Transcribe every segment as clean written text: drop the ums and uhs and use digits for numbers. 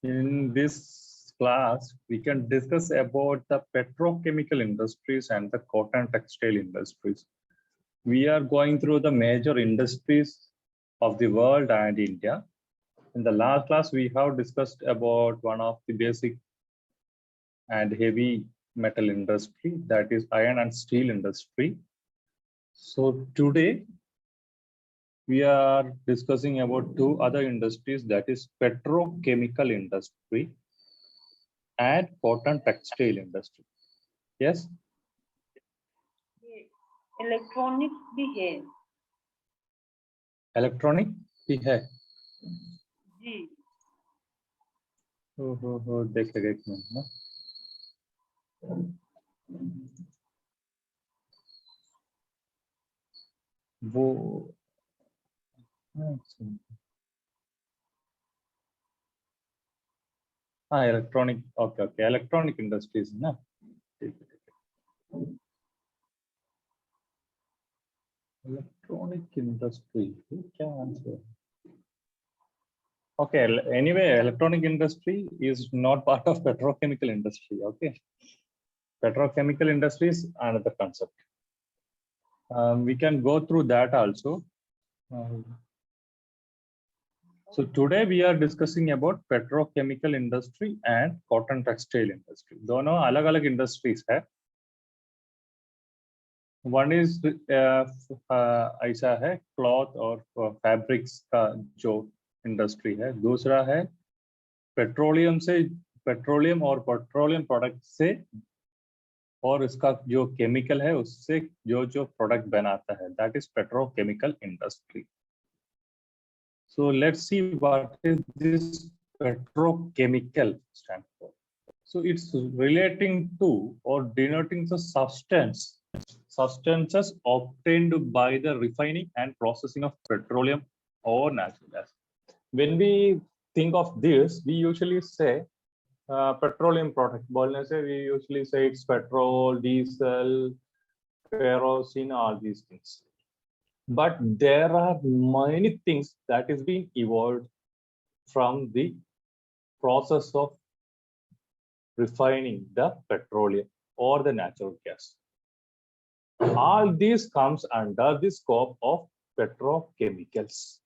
In this class, we can discuss about the petrochemical industries and the cotton textile industries. We are going through the major industries of the world and India. In the last class, we have discussed about one of the basic and heavy metal industry, that is iron and steel industry. So today, we are discussing about two other industries, that is petrochemical industry and cotton textile industry. Yes? Electronic भी है electronic भी है जी हो देखेगा एक minute ना वो हाँ electronic okay okay electronic industries ना ठीक है इलेक्ट्रॉनिक इंडस्ट्री क्या answer okay anyway electronic industry is not part of petrochemical industry. Okay, petrochemical industry is another concept. We can go through that also. So today we are discussing about petrochemical industry and cotton textile industry. दोनों अलग-अलग industries है. One is ऐसा है cloth और fabrics का जो industry है, दूसरा है पेट्रोलियम और पेट्रोलियम प्रोडक्ट से और इसका जो केमिकल है उससे जो प्रोडक्ट बनाता है, that is petrochemical industry. So let's see what is this petrochemical stand for. So it's relating to or denoting the substances obtained by the refining and processing of petroleum or natural gas. When we think of this, we usually say petroleum product. बोलने से we usually say it's petrol, diesel, kerosene, all these things. But there are many things that is being evolved from the process of refining the petroleum or the natural gas. All these comes under the scope of petrochemicals.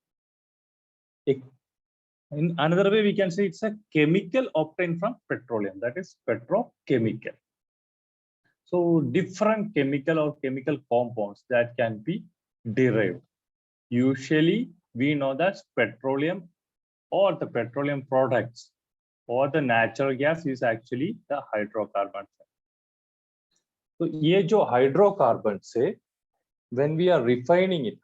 In another way, we can say it's a chemical obtained from petroleum, that is petrochemical. So different chemical or chemical compounds that can be derived. Usually we know that petroleum or the petroleum products or the natural gas is actually the hydrocarbons. So ये जो hydrocarbons से, when we are refining it,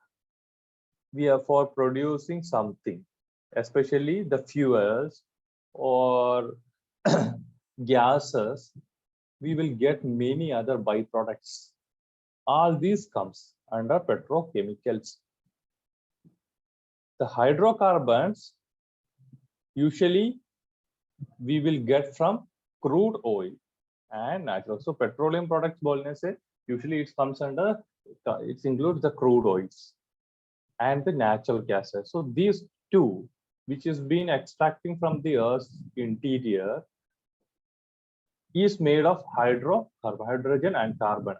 we are for producing something, especially the fuels or gases, we will get many other byproducts. All these comes under petrochemicals. The hydrocarbons usually we will get from crude oil and natural. So petroleum products बोलने से usually it comes under, it includes the crude oils and the natural gases. So these two, which is being extracting from the Earth's interior, is made of hydrogen and carbon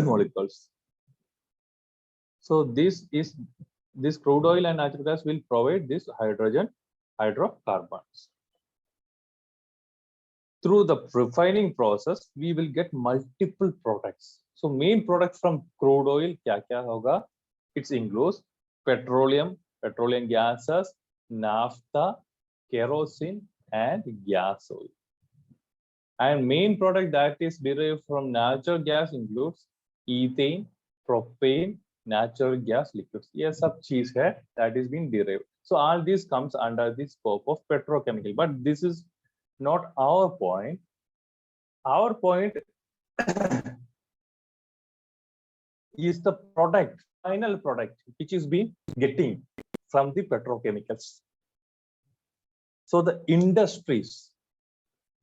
molecules. So this crude oil and natural gas will provide this hydrocarbons. Through the refining process, we will get multiple products. So main products from crude oil क्या होगा? It includes petroleum gases, naphtha, kerosene, and gas oil. And main product that is derived from natural gas includes ethane, propane, natural gas liquids. ये सब चीज है that is being derived. So all this comes under the scope of petrochemical. But this is not our point. Our point is the product, final product, which is being getting from the petrochemicals. So the industries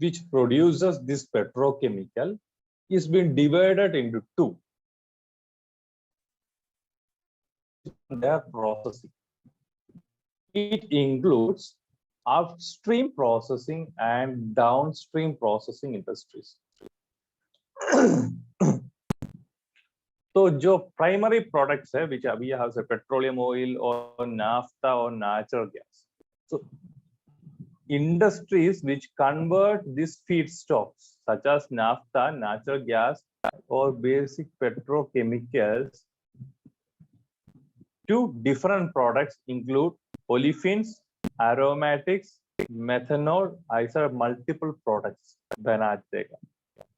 which produces this petrochemical is being divided into two. Their processing. It includes upstream processing and downstream processing industries. तो जो primary products है, which we have say petroleum oil or naphtha or natural gas. So industries which convert these feedstocks such as naphtha, natural gas, or basic petrochemicals to different products include olefins, aromatics, methanol. These are multiple products.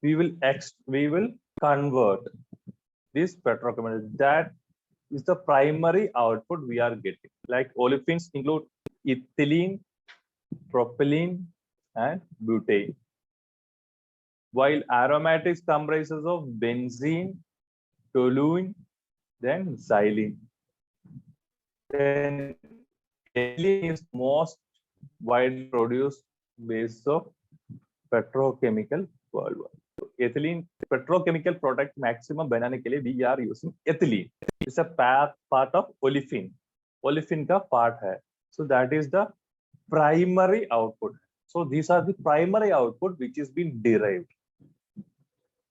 We will convert this petrochemical. That is the primary output we are getting. Like olefins include ethylene, propylene, and butane. While aromatics comprises of benzene, toluene, then xylene. Then ethylene is most widely produced base of petrochemical worldwide. So ethylene petrochemical product maximum बनाने के लिए we are using ethylene. It's a part of olefin. Olefin का part है. So that is the primary output. So these are the primary output which is being derived.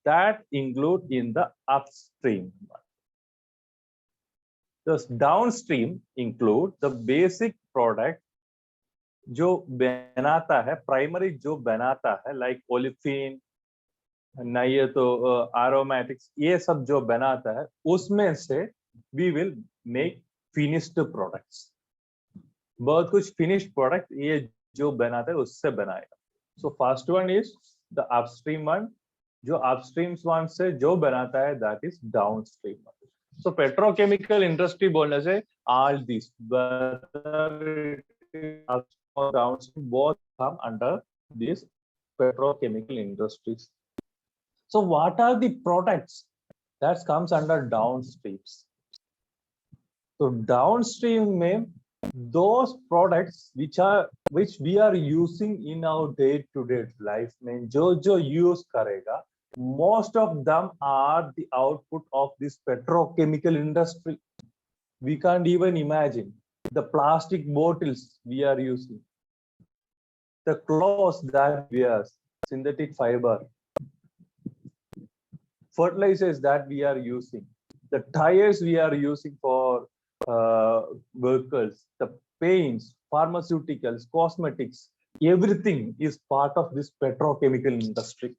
That include in the upstream. The downstream include the basic product जो बनाता है, primary जो बनाता है, like olefin, नहीं तो aromatics, ये सब जो बनाता है, उसमें से we will make finished products. बहुत कुछ finished product ये जो बनाता है उससे बनाएगा. So first one is the upstream one. जो upstream one से जो बनाता है that is downstream one. So petrochemical industry बोलने से all these whether upstream or downstream both come under these petrochemical industries. So what are the products that comes under downstreams? So downstream में those products which we are using in our day-to-day life में जो use करेगा, most of them are the output of this petrochemical industry. We can't even imagine the plastic bottles we are using, the clothes that we wear, synthetic fiber, fertilizers that we are using, the tires we are using for vehicles, the paints, pharmaceuticals, cosmetics, everything is part of this petrochemical industry.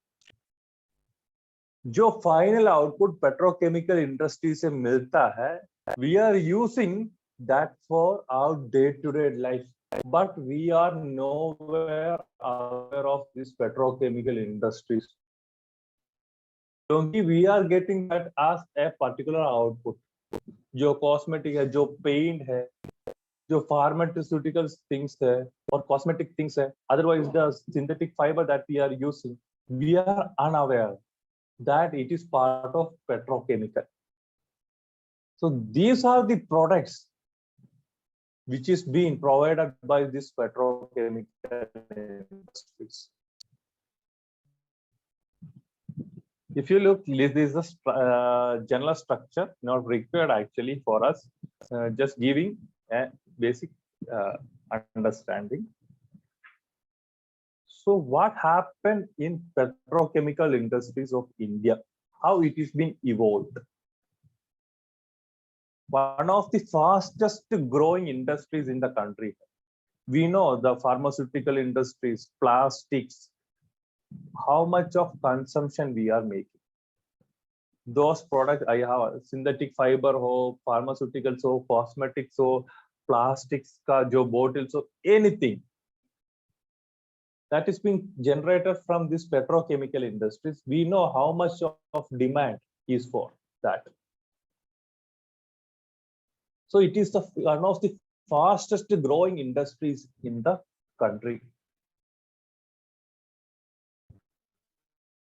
जो final output petrochemical industry से मिलता है, we are using that for our day-to-day life, but we are nowhere aware of this petrochemical industries. क्योंकि we are getting that as a particular output. जो cosmetic है, जो paint है, जो pharmaceutical things है और cosmetic things है, otherwise the synthetic fiber that we are using, we are unaware that it is part of petrochemical. So these are the products which is being provided by this petrochemical industries. If you look, this is a general structure, not required actually for us, just giving a basic understanding. So what happened in petrochemical industries of India? How it is being evolved? One of the fastest growing industries in the country. We know the pharmaceutical industries, plastics, how much of consumption we are making. Those products I have synthetic fiber ho, pharmaceuticals ho, cosmetics ho, plastics ka jo bottles ho, anything that is being generated from this petrochemical industries. We know how much of demand is for that. So it is the one of the fastest growing industries in the country.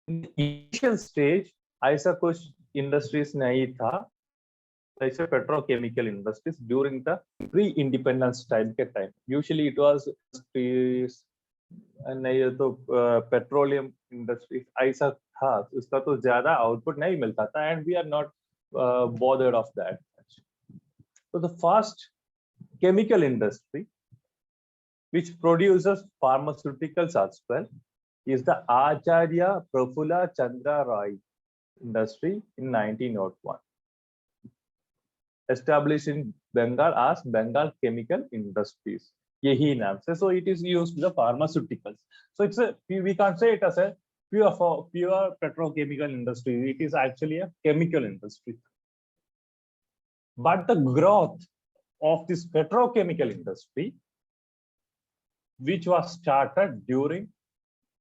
In the initial stage, ऐसा कुछ industries नहीं था, ऐसे petrochemical industries during the pre-independence time के time. Usually it was नहीं तो petroleum industries ऐसा था, उसका तो ज़्यादा output नहीं मिलता था, and we are not bothered of that. So the first chemical industry which produces pharmaceuticals as well, is the Acharya Prafulla Chandra Rai industry in 1901. Established in Bengal as Bengal Chemical Industries. Yehi naam se. So it is used the pharmaceuticals. So it's a, we can't say it as a pure petrochemical industry. It is actually a chemical industry. But the growth of this petrochemical industry, which was started during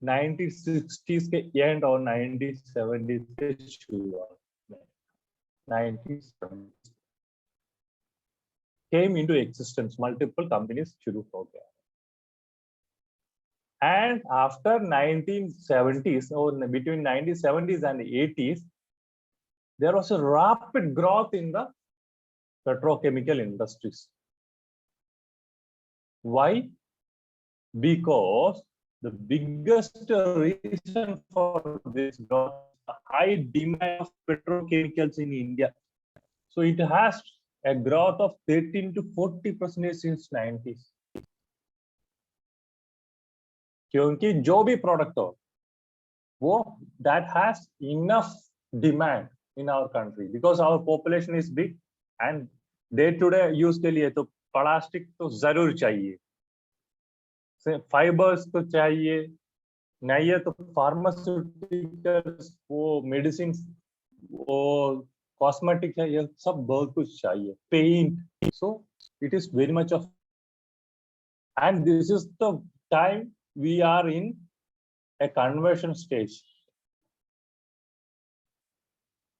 1960s के end or 1970s के शुरुआत में 1970s came into existence. Multiple companies शुरू हो गया. And after 1970s or between 1970s and 80s, there was a rapid growth in the petrochemical industries. Why? Because the biggest reason for this growth is the high demand of petrochemicals in India. So it has a growth of 13 to 40% since 90s. क्योंकि जो भी product हो, वो that has enough demand in our country because our population is big and day-to-day use के लिए तो plastic तो जरूर चाहिए, फाइबर्स तो चाहिए, नहीं है तो फार्मास्यूटिकल्स, वो मेडिसिन, वो कॉस्मेटिक है, ये सब बहुत कुछ चाहिए, paint. So it is very much off, and this is the time we are in a conversion stage.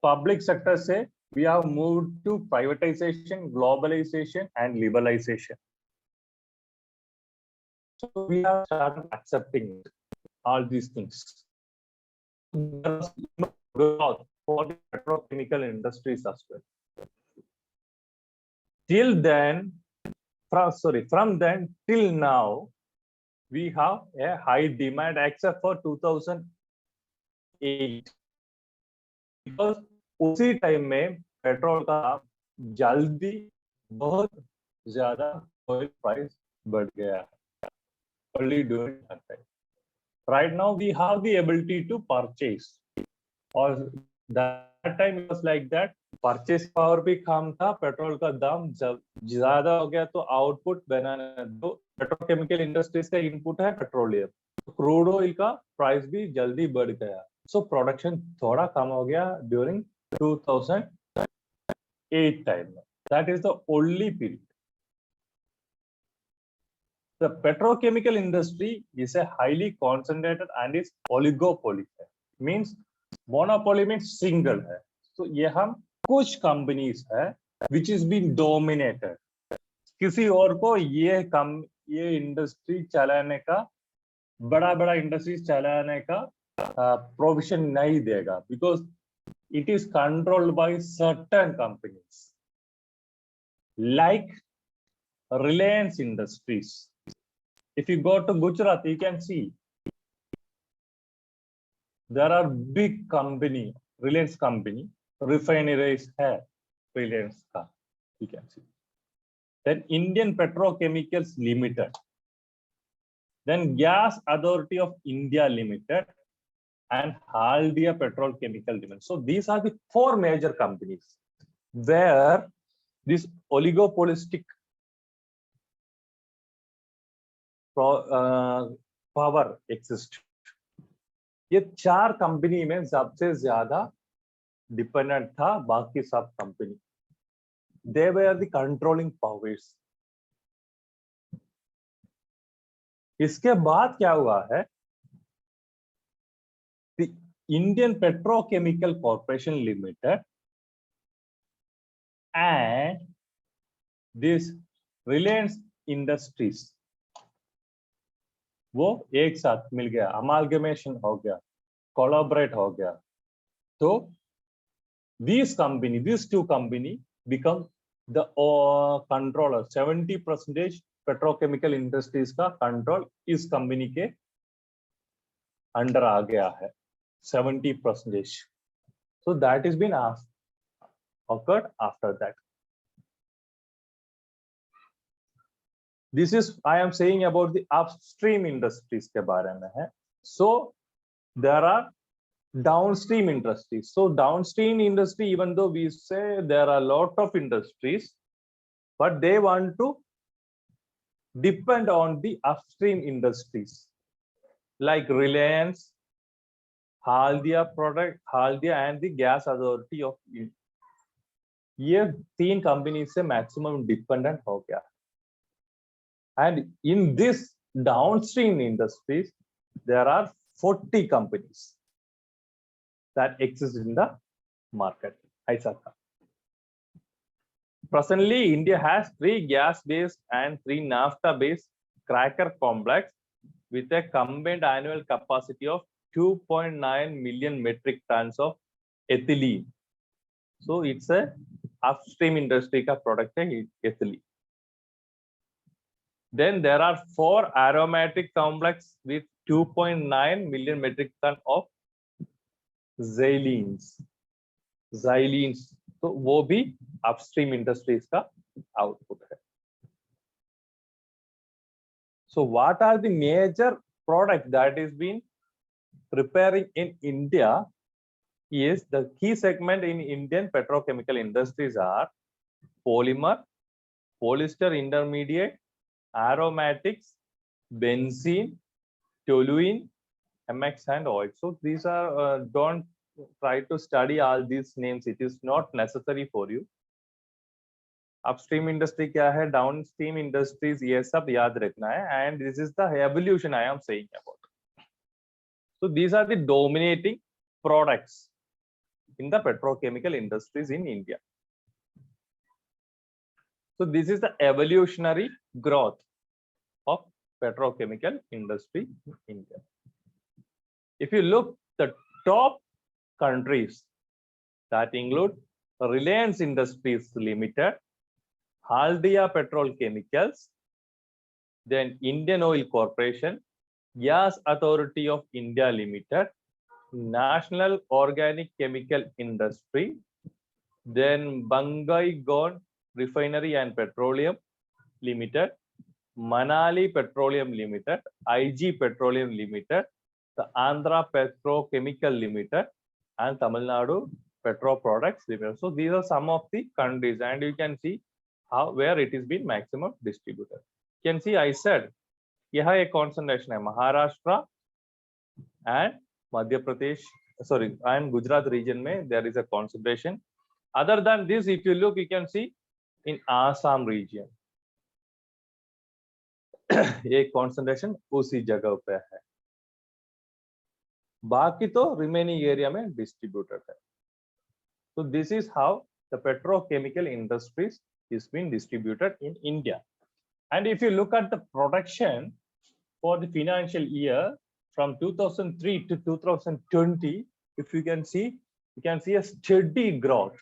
Public sector से we have moved to privatization, globalization, and liberalization. So we have started accepting all these things. There is growth for the petrochemical industries as well. Till then, from then till now, we have a high demand except for 2008. Because उसी time में petrol का जल्दी बहुत ज्यादा oil price बढ़ गया है. Only during that time. Right now we have the ability to purchase. और that time it was like that. Purchase power भी कम था, पेट्रोल का दाम जब ज्यादा हो गया तो आउटपुट बनाना, तो पेट्रोकेमिकल इंडस्ट्रीज का इनपुट है पेट्रोलियम, क्रूड ऑयल का प्राइस भी जल्दी बढ़ गया. सो प्रोडक्शन थोड़ा कम हो गया during 2008 time. That is the only period. The petrochemical industry is a highly concentrated and is oligopoly. Means monopoly means single है. So ये हम कुछ companies है which is being dominated. किसी और को ये इंडस्ट्री चलाने का, बड़ा इंडस्ट्री चलाने का प्रोविजन नहीं देगा, because it is controlled by certain companies like Reliance Industries. If you go to Gujarat, you can see there are big company, Reliance company, refineries hai Reliance ka, you can see. Then Indian Petrochemicals Limited, then Gas Authority of India Limited, and Haldia Petrochemical Limited. So these are the four major companies where this oligopolistic power exists. ये चार company में सबसे ज्यादा dependent था बाकी सब company. They were the controlling powers. इसके बाद क्या हुआ है? The Indian Petrochemical Corporation Limited and this Reliance Industries, वो एक साथ मिल गया, amalgamation हो गया, collaborate हो गया. तो these two company become the controller. 70% petrochemical industries का control इस company के अंडर आ गया है, 70%. So that has been occurred after that. This is I am saying about the upstream industries के बारे में है. So there are downstream industries. So downstream industry, even though we say there are a lot of industries, but they want to depend on the upstream industries like Reliance, Haldia and the Gas Authority of India. ये 3 companies से maximum dependent हो गया. And in this downstream industries, there are 40 companies that exist in the market. Presently, India has 3 gas-based and 3 naphtha-based cracker complex with a combined annual capacity of 2.9 million metric tons of ethylene. So it's a upstream industry ka product hai ethylene. Then there are 4 aromatic complex with 2.9 million metric ton of xylenes. तो वो भी upstream industries का output है. So what are the major products that is being preparing in India? Is the key segment in Indian petrochemical industries are polymer, polyester intermediate, aromatics, benzene, toluene, MX and oil. So these are don't try to study all these names. It is not necessary for you. Upstream industry क्या है, downstream industries ये सब याद रखना है. And this is the evolution I am saying about. So these are the dominating products in the petrochemical industries in India. So this is the evolutionary growth of petrochemical industry in India. If you look the top countries that include Reliance Industries Limited, Haldia Petrol Chemicals, then Indian Oil Corporation, Gas Authority of India Limited, National Organic Chemical Industry, then 𝐵𝐴𝐺 Refinery and Petroleum Limited, Manali Petroleum Limited, IG Petroleum Limited, the Andhra Petrochemical Limited, and Tamil Nadu Petro Products Limited. So these are some of the countries, and you can see how where it is been maximum distributed. You can see I said यहाँ एक concentration है Maharashtra and Madhya Pradesh, sorry, and Gujarat region में there is a concentration. Other than this, if you look, you can see in Assam region एक concentration उसी जगह पे है. बाकी तो remaining area में distributed है. So this is how the petrochemical industries is being distributed in India. And if you look at the production for the financial year from 2003 to 2020, if you can see a steady growth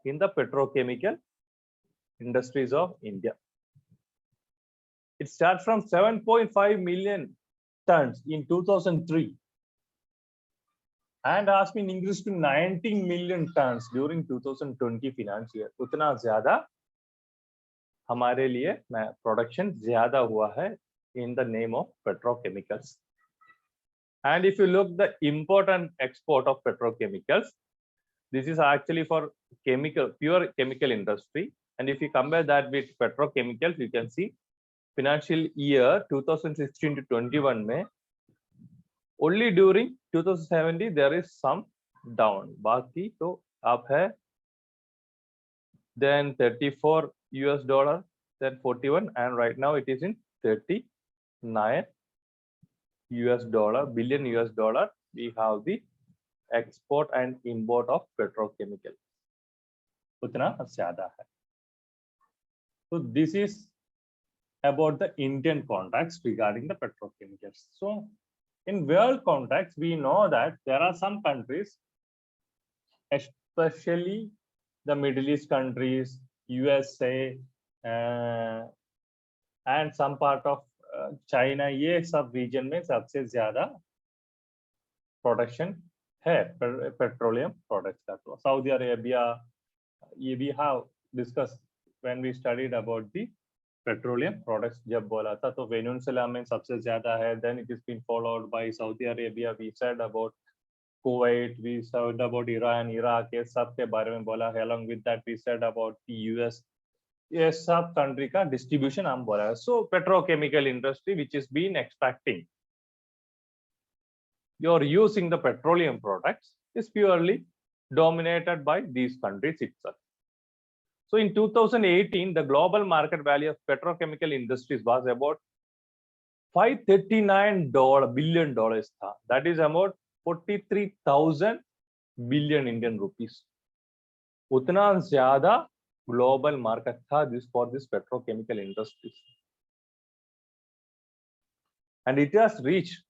in the petrochemical industries of India. It starts from 7.5 million tons in 2003 and has been increased to 19 million tons during 2020 financial year. उतना ज़्यादा हमारे लिए production ज़्यादा हुआ है in the name of petrochemicals. And if you look the import and export of petrochemicals, this is actually for pure chemical industry. And if you compare that with petrochemicals, you can see financial year 2016 to 21 में only during 2070 there is some down. बाकी तो up है. Then $34, then 41, and right now it is in $39 billion. We have the export and import of petrochemical. उतना ज़्यादा है. So this is about the Indian context regarding the petrochemicals. So in world context, we know that there are some countries, especially the Middle East countries, USA, and some part of China, ये सब region में सबसे ज़्यादा production है petroleum products का. तो Saudi Arabia, ये we have discussed when we studied about the petroleum products जब बोला था तो वेनेजुएला में सबसे ज्यादा है, then it is been followed by Saudi Arabia, we said about Kuwait, we said about Iran, Iraq, ये सब के बारे में बोला है। along with that we said about the US, ये सब कंट्री का डिस्ट्रीब्यूशन हम बोला है। So petrochemical industry which is been extracting you're using the petroleum products is purely dominated by these countries itself. So in 2018, the global market value of petrochemical industries was about $539 billion tha. That is about 43,000 billion Indian rupees. उतना ज्यादा global market था for this petrochemical industries. And it has reached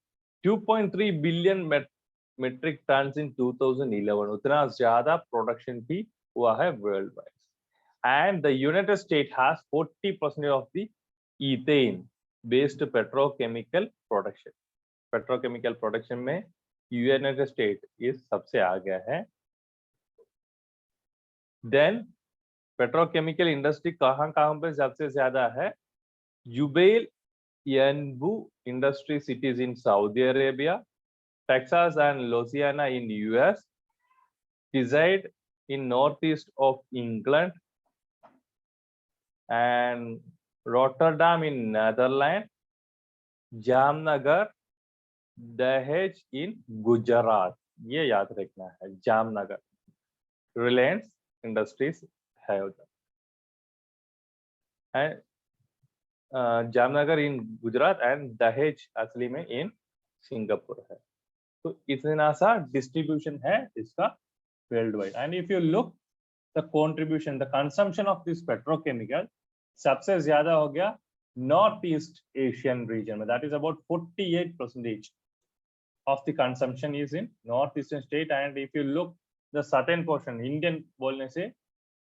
2.3 billion metric tons in 2011. उतना ज्यादा production भी हुआ है worldwide. And the United States has 40% of the ethane based petrochemical production. Petrochemical production में United States is सबसे आगे है. Then petrochemical industry कहाँ पे सबसे ज्यादा है? 𝐬𝐴𝐿 industry cities in Saudi Arabia, Texas and Louisiana in US, reside in northeast of England, and Rotterdam in Netherlands, Jamnagar, Dahej in Gujarat. ये याद रखना है, जामनगर. Reliance Industries है उधर. And Jamnagar in Gujarat and Dahej असली में in सिंगापुर है. तो इतना सा distribution है इसका worldwide. And if you look the contribution, the consumption of this petrochemical सबसे ज्यादा हो गया North East Asian region में. That is about 48% of the consumption is in northeastern state. And if you look the southern portion, Indian बोलने से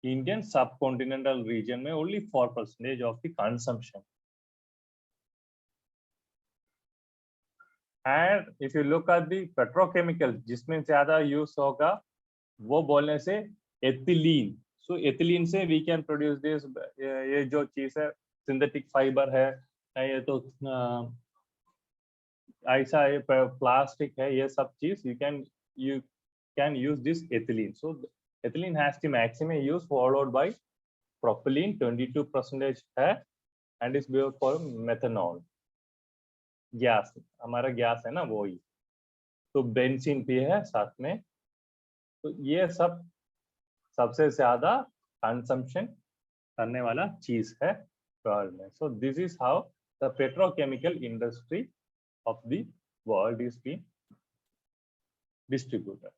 Indian subcontinental region में only 4% of the consumption. And if you look at the petrochemical जिसमें ज्यादा use होगा वो बोलने से ethylene. So ethylene से we can produce this. ये जो चीज है synthetic fiber है, ये तो ऐसा plastic है, ये सब चीज you can use this ethylene. So ethylene has the maximum use, followed by propylene 22% है, and is built for methanol. Gas, हमारा गैस है ना वो ही. तो बेंजीन भी है साथ में. तो ये सब सबसे ज्यादा कंजम्पशन करने वाला चीज है वर्ल्ड में. So this is how the petrochemical industry of the world is being distributed.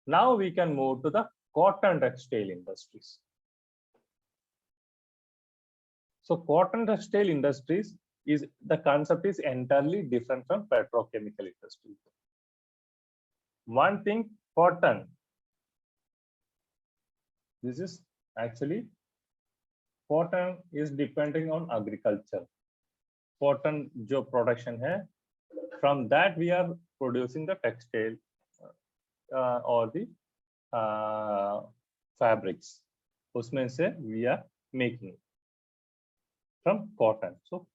Now we can move to the cotton textile industries. So cotton textile industries is the concept is entirely different from petrochemical industry. One thing, cotton. This is actually cotton is depending on agriculture. Cotton जो production है, from that we are producing the textile or the fabrics. उसमें से we are making it from cotton. So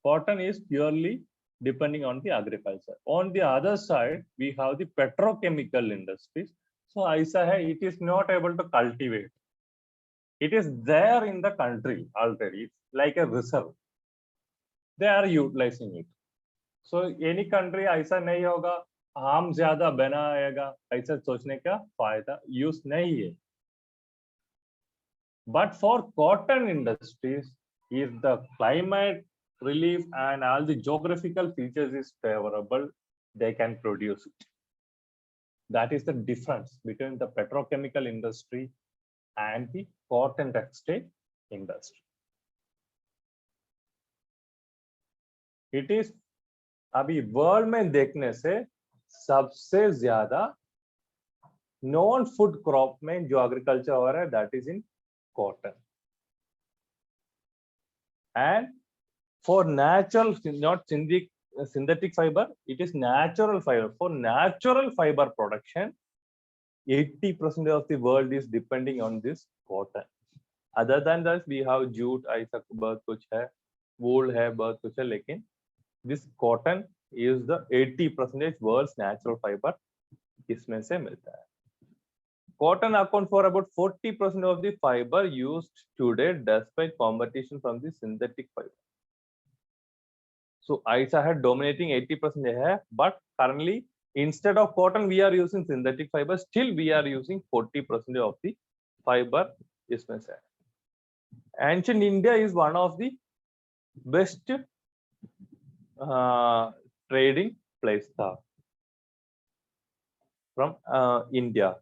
cotton is purely depending on the agriculture. On the other side, we have the petrochemical industries. So ऐसा है, it is not able to cultivate. It is there in the country already. It's like a reserve. They are utilizing it. So any country ऐसा नहीं होगा, हम ज्यादा बनाएगा, ऐसा सोचने का फायदा यूज नहीं है. But for cotton industries, if the climate relief and all the geographical features is favorable, they can produce it. That is the difference between the petrochemical industry and the cotton textile industry. It is अभी world में देखने से सबसे ज्यादा non food crop में जो agriculture हो रहा है, that is in cotton. And for natural, not synthetic fiber, it is natural fiber. For natural fiber production, 80% of the world is depending on this cotton. Other than that, we have jute, ऐसा बहुत कुछ है, wool है, बहुत कुछ है, लेकिन this cotton is the 80% world's natural fiber, इसमें से मिलता है. Cotton accounts for about 40% of the fiber used today, despite competition from the synthetic fiber. So ISA had dominating 80% है, but currently instead of cotton we are using synthetic fiber. Still we are using 40% of the fiber इसमें से. Ancient India is one of the best trading place था from India.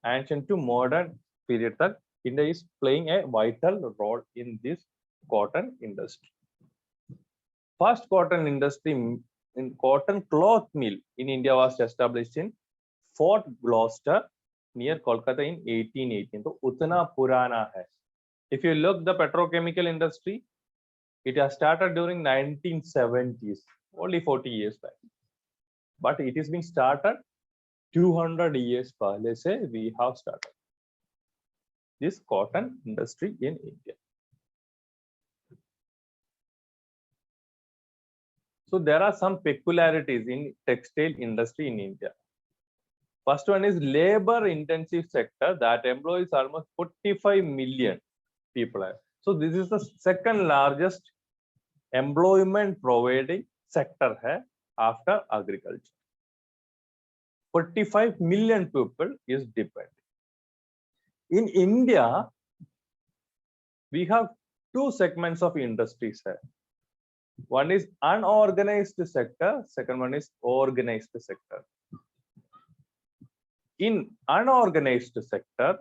Ancient to modern period तक India is playing a vital role in this cotton industry. First cotton industry in cotton cloth mill in India was established in Fort Gloucester near Kolkata in 1818. तो उतना पुराना है. If you look the petrochemical industry, it has started during 1970s, only 40 years back. But it is being started 200 years पहले से we have started this cotton industry in India. So there are some peculiarities in textile industry in India. First one is labor intensive sector that employs almost 45 million people. So this is the second largest employment providing sector hai after agriculture. 45 million people is dependent. In India, we have two segments of industries here. One is unorganized sector, second one is organized sector. In unorganized sector,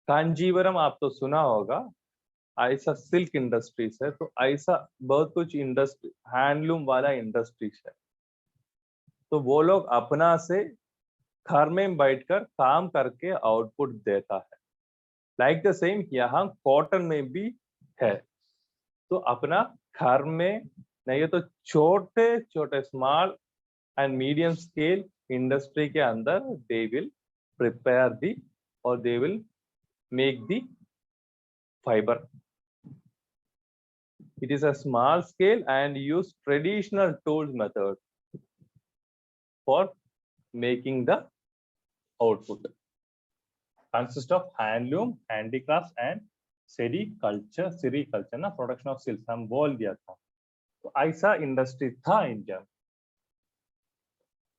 Kanjeevaram आप तो सुना होगा, ऐसा silk industries है, तो ऐसा बहुत कुछ इंडस्ट्री हैंडलूम वाला इंडस्ट्रीज है. तो वो लोग अपना से घर में बैठकर काम करके आउटपुट देता है. लाइक द सेम यहाँ कॉटन में भी है. तो अपना घर में नहीं तो छोटे छोटे small and medium scale industry के अंदर दे विल प्रिपेयर दी और they will make the fiber. It is a small scale and use traditional tools method for making the output. Consists of handloom, handicrafts and sericulture. Sericulture ना production of silk हम बोल दिया था. तो ऐसा industry था India.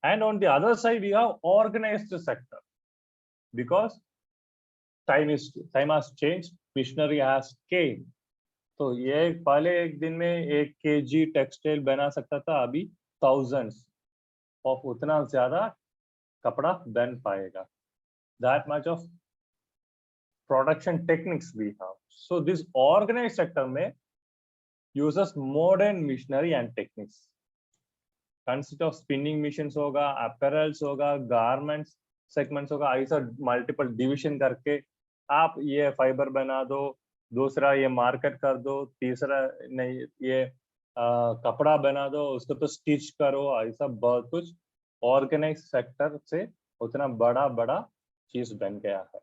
And on the other side we have organized sector because time has changed, machinery has came. तो ये पहले एक दिन में 1 kg टेक्सटाइल बना सकता था, अभी thousands of उतना ज्यादा कपड़ा बन पाएगा. That much of production techniques we have. So this organized sector में uses modern machinery and techniques. Consist of spinning machines होगा, apparels होगा, garments segments होगा. ऐसा multiple division करके आप ये फाइबर बना दो, दूसरा ये मार्केट कर दो, तीसरा नहीं ये कपड़ा बना दो, उसको तो स्टिच करो. ऐसा बहुत कुछ ऑर्गेनाइज सेक्टर से उतना बड़ा बड़ा चीज बन गया है.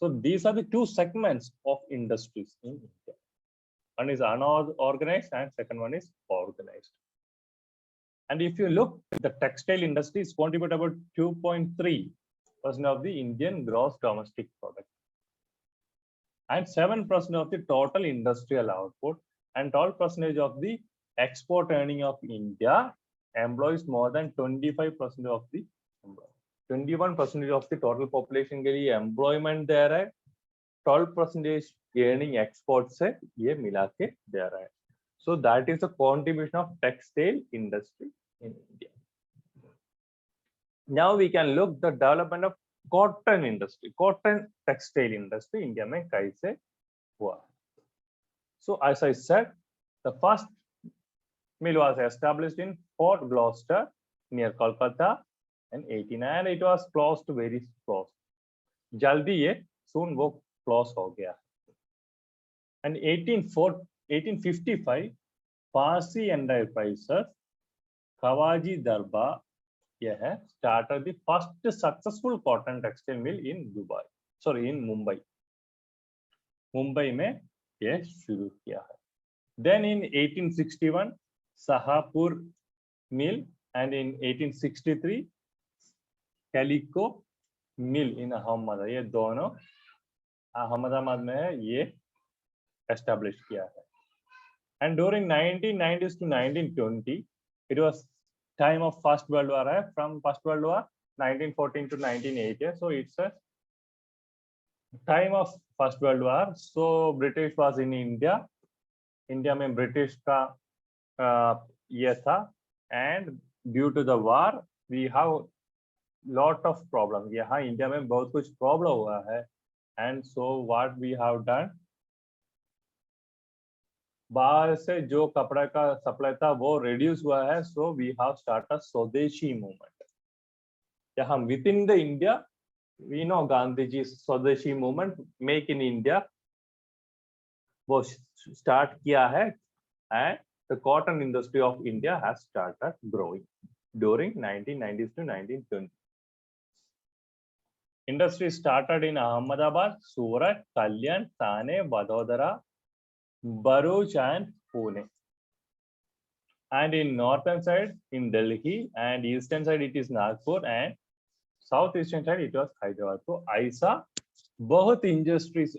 So these are the two segments of industries in India. One is unorganized and second one is organized. And if you look, the textile industry is contribute about 2.3% of the Indian gross domestic product. And 7% of the total industrial output and 12% of the export earning of India employs more than 25% of the 21% of the total population के लिए employment दे रहा है, 12% earning export से ये मिला के दे रहा है. So that is the contribution of textile industry in India. Now we can look the development of cotton industry, cotton textile industry India में कैसे हुआ. So as I said, the first mill was established in Fort Gloucester near Kolkata in 1889 and it was closed very close. जल्दी ये soon वो close हो गया. And 1855 Parsi enterprises 𝐬𝐞𝐬𝐬𝐢𝐴 started the first successful cotton textile mill in Dubai. Sorry इन मुंबई में ये शुरू किया है. Then in 1861 Sahapur mill and in 1863 calico मिल इन अहमदाबाद, ये दोनों अहमदाबाद में है, ये एस्टेब्लिश किया है. And during 1990s to 1920 it was time of First World War है. From First World War 1914 to 1980, so it's a time of First World War. So British was in India में British का ये था, and due to the war we have lot of problem. यहाँ India में बहुत कुछ problem हुआ है, and so what we have done, बाहर से जो कपड़े का सप्लाई था वो रिड्यूस हुआ है, so we have started swadeshi movement. यहाँ within the India we know Gandhi ji swadeshi movement, make in India, वो स्टार्ट किया है, and the cotton industry of India has started growing during 1990s to 1920. Industry started in Ahmedabad, Surat, Kalyan, Thane, Vadodara, Bharuch and Pune. And in northern side in Delhi, and eastern side it is Nagpur, and southeastern side it was Hyderabad. So ऐसा बहुत industries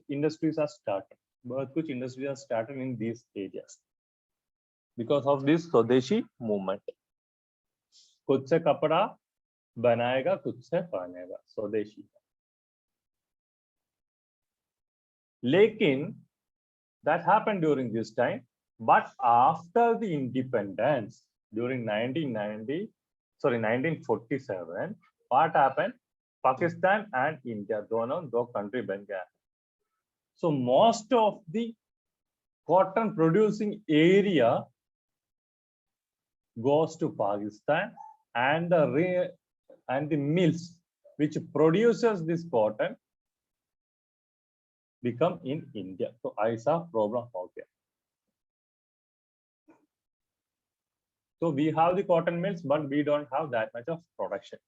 are started. बहुत कुछ industries are started in these areas because of this स्वदेशी movement. खुद से कपड़ा बनाएगा, खुद से पहनेगा, स्वदेशी. लेकिन that happened during this time, but after the independence during 1947, what happened? Pakistan and India दोनों दो country बन गया. So most of the cotton producing area goes to Pakistan, and the mills which produces this cotton become in India. So ऐसा problem हो गया. So we have the cotton mills, but we don't have that much of production.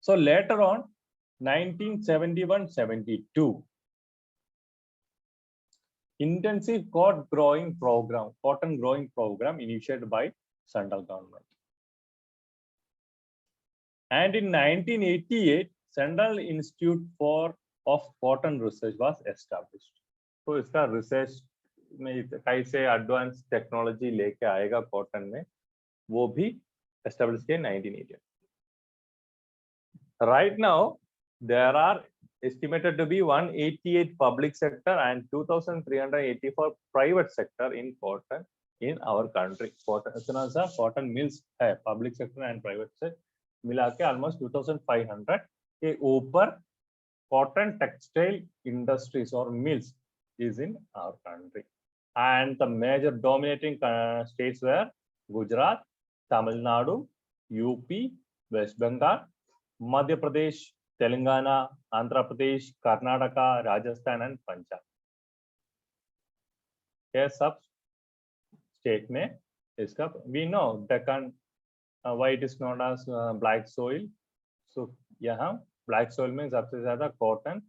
So later on, 1971-72. Intensive cotton growing program initiated by central government. And in 1988, Central Institute of Cotton Research was established. तो इसका research में कैसे advanced technology लेके आएगा cotton में, वो भी established किया 1988. Right now, there are estimated to be 188 public sector and 2,384 private sector in cotton in our country. इतना सा cotton mills है, public sector and private sector मिला के almost 2,500 के ऊपर cotton textile industries or mills is in our country. And the major dominating states were Gujarat, Tamil Nadu, UP, West Bengal, Madhya Pradesh, Telangana, Andhra Pradesh, Karnataka, Rajasthan and Punjab. ये सब state में इसका we know Deccan, why it is known as black soil. So यहाँ black soil में सबसे ज़्यादा cotton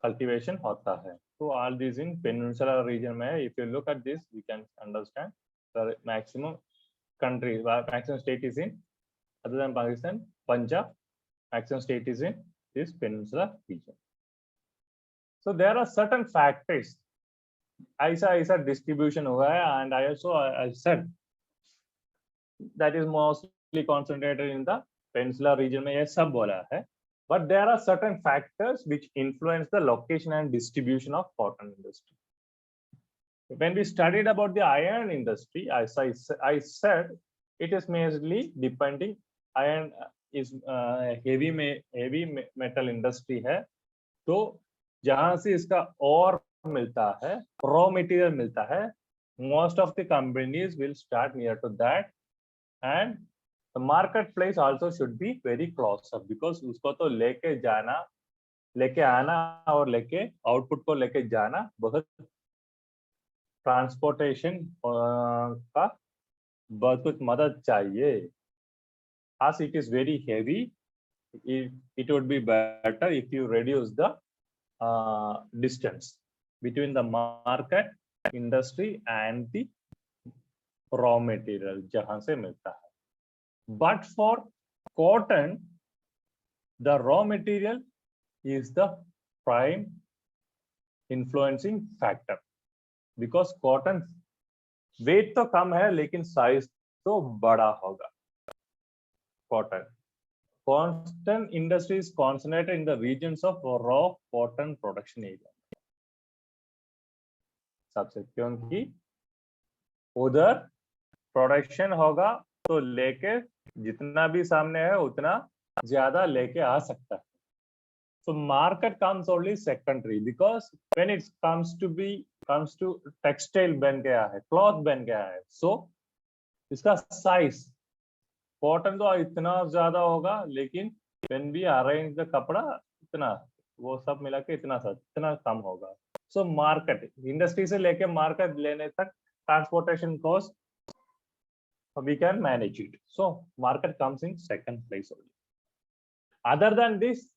cultivation होता है. So all these in peninsular region में, if you look at this, we can understand the maximum country, maximum state is in, other than Pakistan, Punjab. Maximum state is in this peninsular region. So there are certain factors. ऐसा distribution हुआ है, and I said that is mostly concentrated in the peninsular region में, ये सब बोला है. But there are certain factors which influence the location and distribution of cotton industry. When we studied about the iron industry, as I said, it is mainly depending. Iron is heavy metal industry है, तो जहाँ से इसका ore मिलता है, raw material मिलता है, most of the companies will start near to that, and the marketplace also should be very close up, because उसको तो लेके आना और लेके output को लेके जाना बहुत transportation का बहुत कुछ मदद चाहिए, as it is very heavy it would be better if you reduce the distance between the market, industry and the raw material जहां से मिलता है. But for cotton, the raw material is the prime influencing factor because cotton weight तो कम है लेकिन size तो बड़ा होगा. Cotton industry is concentrated in the regions of raw cotton production area. सबसे क्योंकि उधर प्रोडक्शन होगा तो लेके जितना भी सामने है उतना ज्यादा लेके आ सकता है. So market comes only secondary because when it comes to textile बन गया है, cloth बन गया है, so इसका size कॉटन तो इतना ज्यादा होगा लेकिन when we arrange the कपड़ा इतना वो सब मिला के इतना कम होगा. So market इंडस्ट्री से लेके मार्केट लेने तक transportation cost we can manage it. So market comes in second place only. Other than this,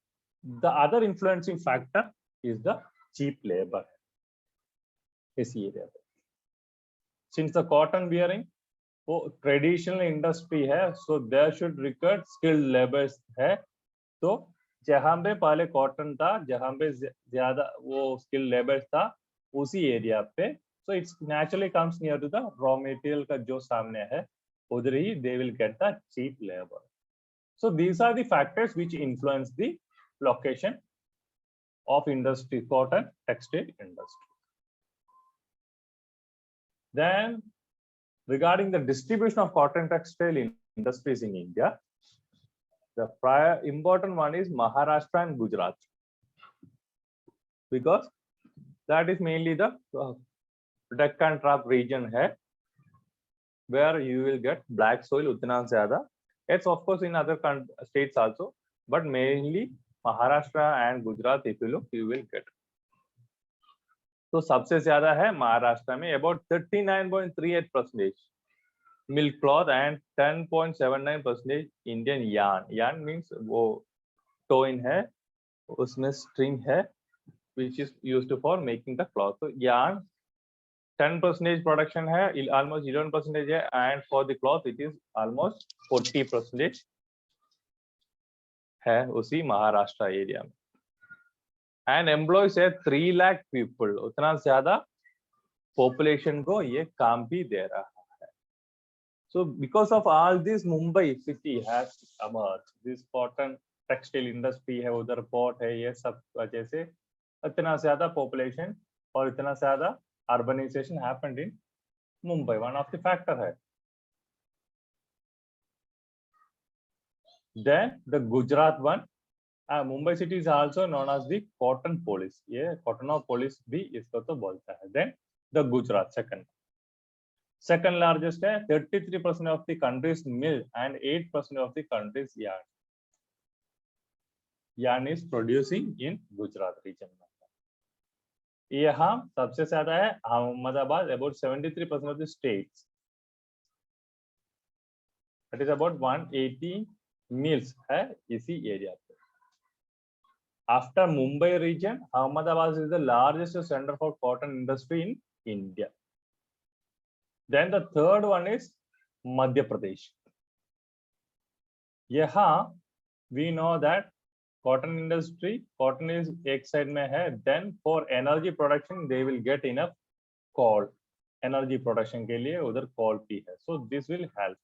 the other influencing factor is the cheap labor. Since the cotton wearing traditional industry है, so there should require skilled laborers है. तो जहाँ पे पहले cotton था, जहाँ पे ज्यादा वो skilled laborers था, उसी एरिया पे, so it naturally comes near to the raw material का जो सामने है, उधर ही they will get the cheap labor. So these are the factors which influence the location of industry, cotton textile industry. Then regarding the distribution of cotton textile industries in India, the prior important one is Maharashtra and Gujarat, because that is mainly the Deccan Trap region hai, where you will get black soil utna zyada. It's of course in other states also, but mainly Maharashtra and Gujarat, if you look, you will get. तो सबसे ज्यादा है महाराष्ट्र में about 39.38% milk cloth and 10.79% Indian yarn. Yarn means वो toin है, उसमें string है, which is used for making the cloth. So yarn 10% production है, almost 11% है, and for the cloth it is almost 40% है उसी महाराष्ट्र एरिया में. And employs है 3 lakh people. उतना ज्यादा population को ये काम भी दे रहा है. So because of all this, Mumbai city has emerged. This cotton textile industry है, उधर port है, ये सब वजह से इतना ज्यादा population और इतना ज्यादा urbanization happened in Mumbai. One of the factor है. Then the Gujarat one. Mumbai city is also known as the cotton police. ये cotton police भी इसको तो बोलता है. Then the Gujarat second largest है, 33% of the country's mill and 8% of the country's yarn. Yarn is producing in Gujarat region. यहाँ सबसे ज्यादा है Ahmedabad, about 73% of the states. That is about 180 mills है इसी area पे. After Mumbai region, Ahmedabad is the largest center for cotton industry in India. Then the third one is Madhya Pradesh. यहाँ we know that cotton industry, cotton is एक side में है. Then for energy production, they will get enough coal. Energy production के लिए उधर coal भी है. So this will help.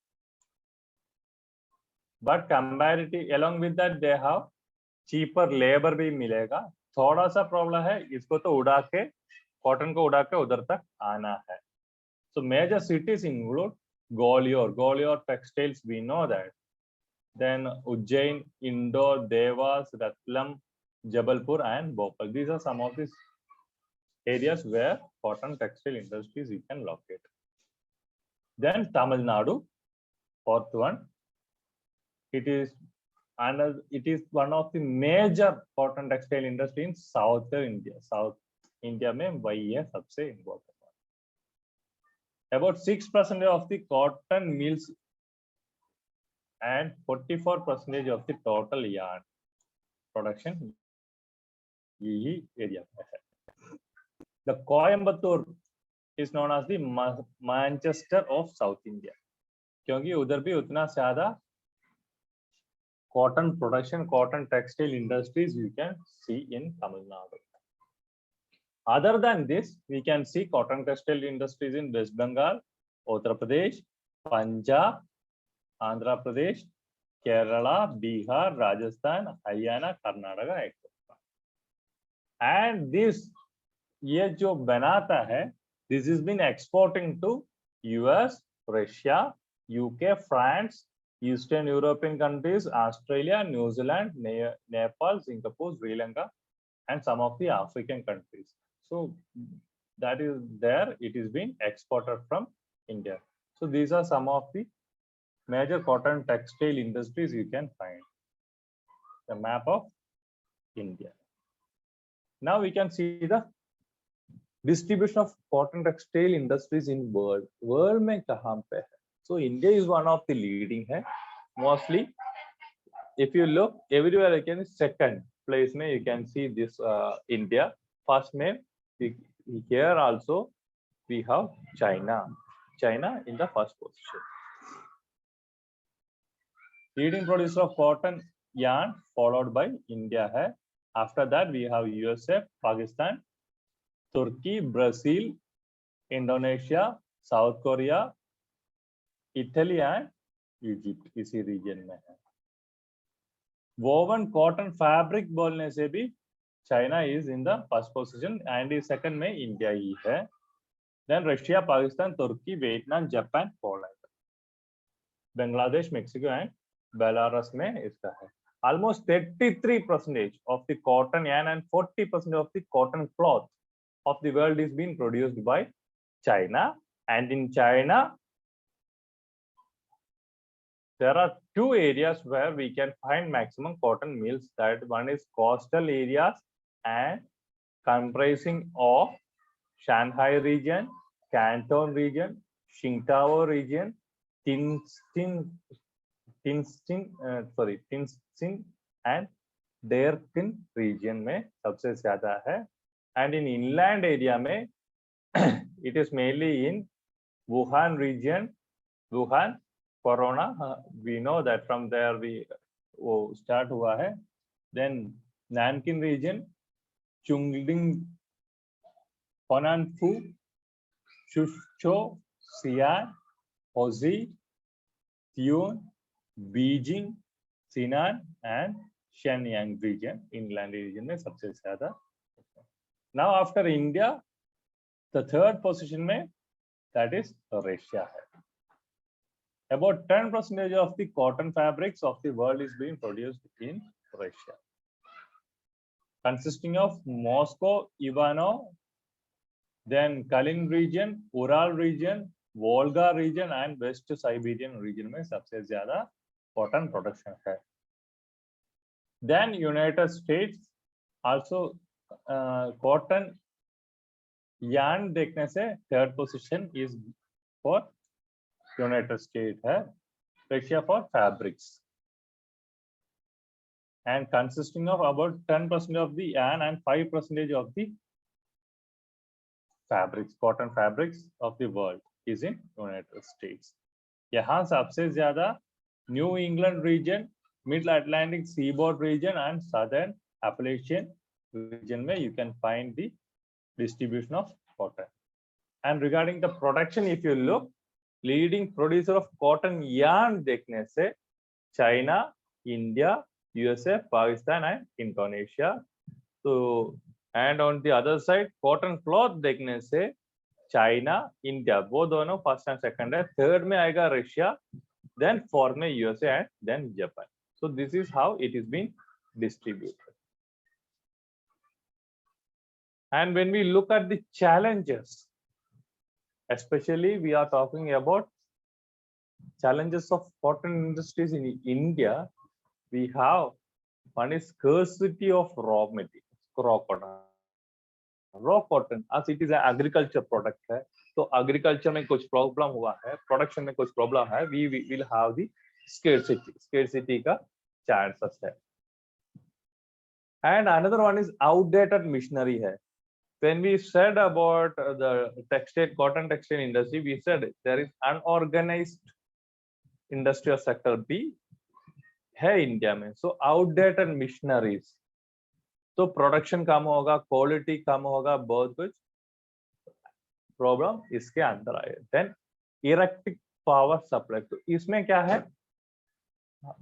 But comparatively, along with that, they have cheaper labor भी मिलेगा. थोड़ा सा प्रॉब्लम है, इसको तो उड़ा के कॉटन को उड़ा के उधर तक आना है. So major cities include Gwalior textiles, we know that. Then Ujjain, Indore, Devas, Ratlam, Jabalpur and Bhopal. These are some of these areas where cotton textile industries you can locate. Then Tamil Nadu, fourth one. It is one of the major cotton textile industry in southern India. South India में वही है सबसे important. About 6% of the cotton mills and 44% of the total yarn production यही area में है. The Coimbatore is known as the Manchester of South India, क्योंकि उधर भी उतना ज्यादा cotton production, cotton textile industries you can see in Tamil Nadu. Other than this, we can see cotton textile industries in West Bengal, Uttar Pradesh, Punjab, Andhra Pradesh, Kerala, Bihar, Rajasthan, Haryana, Karnataka, etc. And this ये जो बनाता है, this has been exporting to US, Russia, UK, France, Eastern European countries, Australia, New Zealand, Nepal, Singapore, Sri Lanka, and some of the African countries. So that is there, it is being exported from India. So these are some of the major cotton textile industries you can find. The map of India. Now we can see the distribution of cotton textile industries in world. World में कहाँ पे है? So India is one of the leading है. Mostly, if you look everywhere, again second place में you can see this India. First में here also we have China. China in the first position. Leading producer of cotton yarn followed by India है. After that we have USA, Pakistan, Turkey, Brazil, Indonesia, South Korea, Italy and Egypt इसी region में है. Woven cotton fabric बोलने से भी China is in the first position and is second में India ही है. Then Russia, Pakistan, Turkey, Vietnam, Japan, Poland, Bangladesh, Mexico and Belarus में इसका है. Almost 33% of the cotton yarn and 40% of the cotton cloth of the world is being produced by China. And in China, there are two areas where we can find maximum cotton mills. That one is coastal areas and comprising of Shanghai region, Canton region, Qingdao region, Tianjin and Darqin region में सबसे ज़्यादा है. And in inland area में it is mainly in Wuhan region. Wuhan corona we know that from there we start हुआ है. Then Nankin region, Chongqing, Huangpu, Suzhou, Xi'an, Hozhi, Tian, Beijing, Sinan and Shenyang region, inland region में सबसे ज़्यादा. Now after India, the third position में that is Russia है. About 10% of the cotton fabrics of the world is being produced in Russia, consisting of Moscow, Ivano, then Kalin region, Ural region, Volga region and West Siberian region में सबसे ज़्यादा cotton production है. Then United States also cotton yarn देखने से third position is for United States है. Russia for fabrics and consisting of about 10% of the yarn and 5% of the fabrics, cotton fabrics of the world is in United States. यहाँ सबसे ज़्यादा New England region, Middle Atlantic seaboard region and Southern Appalachian region में you can find the distribution of cotton. And regarding the production, if you look, leading producer of cotton yarn देखने से China, India, USA, Pakistan and Indonesia. So and on the other side cotton cloth देखने से China, India, वो दोनों first and second है. Third में आएगा Russia, then fourth में USA and then Japan. So this is how it is being distributed. And when we look at the challenges, especially we are talking about challenges of cotton industries in India, we have one is scarcity of raw materials, raw cotton as it is an agriculture product है. तो agriculture में कुछ problem हुआ है, production में कुछ problem है, we will have the scarcity का chances है. And another one is outdated machinery है. When we said about the cotton textile industry, we said there is unorganized industrial sector भी है इंडिया में. So outdated machineries, तो production कम होगा, quality कम होगा, बहुत कुछ प्रॉब्लम इसके अंदर आए. देन इलेक्ट्रिक पावर सप्लाई, तो इसमें क्या है,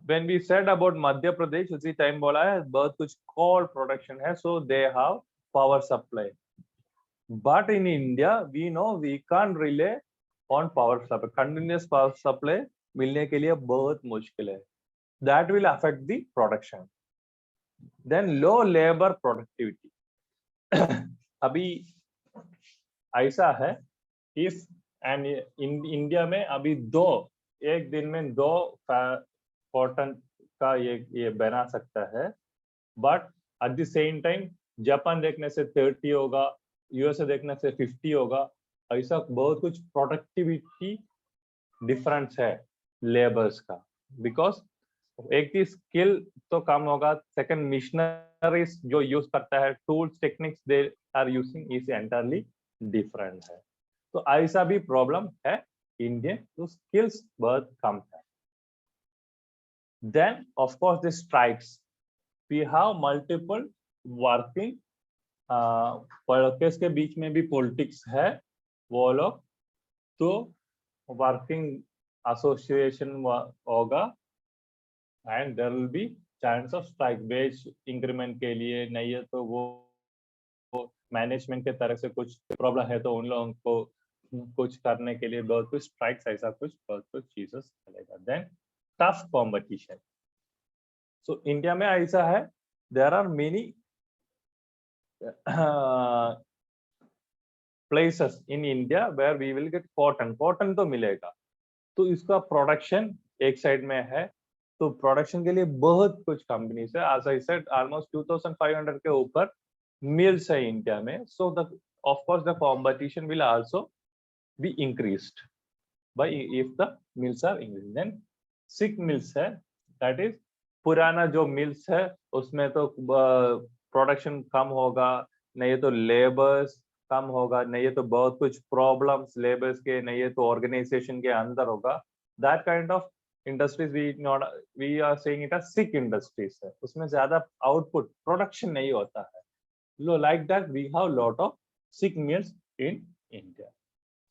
when we said about Madhya Pradesh उसी टाइम बोला है बहुत कुछ कोल प्रोडक्शन है, so they have power supply. But in India we know we can't rely on power supply. Continuous power supply मिलने के लिए बहुत मुश्किल है. That will affect the production. Then low labor productivity. अभी ऐसा है, if and in इंडिया में अभी एक दिन में 2 कॉटन का ये बना सकता है, but at the same time Japan देखने से 30 होगा, यूएसए देखने से 50 होगा. ऐसा बहुत कुछ प्रोडक्टिविटी डिफरेंस है लेबर्स का, बिकॉज एक की स्किल तो कम होगा, सेकंड मिशनरीज जो यूज करता है, tools techniques they are using is entirely different है. तो ऐसा भी प्रॉब्लम है इंडियन, तो स्किल्स बहुत कम है. Then of course the strikes, we have multiple working workers के बीच में भी पॉलिटिक्स है, वो लोग तो वर्किंग एसोसिएशन होगा and there will be chance of strike. Wage increment के लिए नहीं है तो वो मैनेजमेंट के तरफ से कुछ प्रॉब्लम है तो उन लोगों को कुछ करने के लिए बहुत कुछ स्ट्राइक्स, ऐसा बहुत कुछ चीजें चलेगा. Then tough competition. So India में ऐसा है, there are many places in India where we will get cotton तो मिलेगा, तो इसका प्रोडक्शन एक साइड में है, तो प्रोडक्शन के लिए बहुत कुछ कंपनीज है. एज आई सेड ऑलमोस्ट 2500 के ऊपर मिल्स है इंडिया में. So the of course the competition will also be increased by if the mills are increased. Then sick mills है, दैट इज पुराना जो मिल्स है उसमें तो प्रोडक्शन कम होगा, नहीं तो लेबर्स कम होगा, नहीं तो बहुत कुछ प्रॉब्लम्स लेबर्स के, नहीं तो ऑर्गेनाइजेशन के अंदर होगा. That kind of industries we are saying it as sick industries है, उसमें ज्यादा आउटपुट प्रोडक्शन नहीं होता है. Like that we have lot of sick mills in India.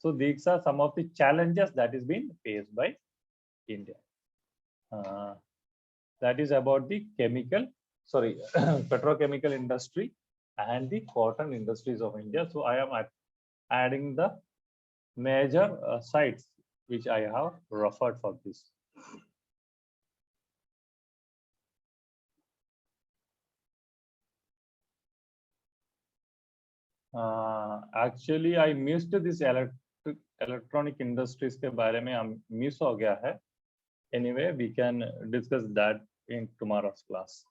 So these are some of the challenges that is being faced by India. That is about the petrochemical industry and the cotton industries of India. So I am adding the major sites which I have referred for this. Actually I missed this electronic industries के बारे में miss हो गया है. Anyway, we can discuss that in tomorrow's class.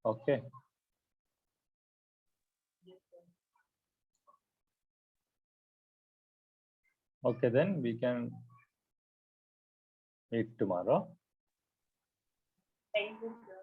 Okay. Okay, then we can meet tomorrow. Thank you, sir.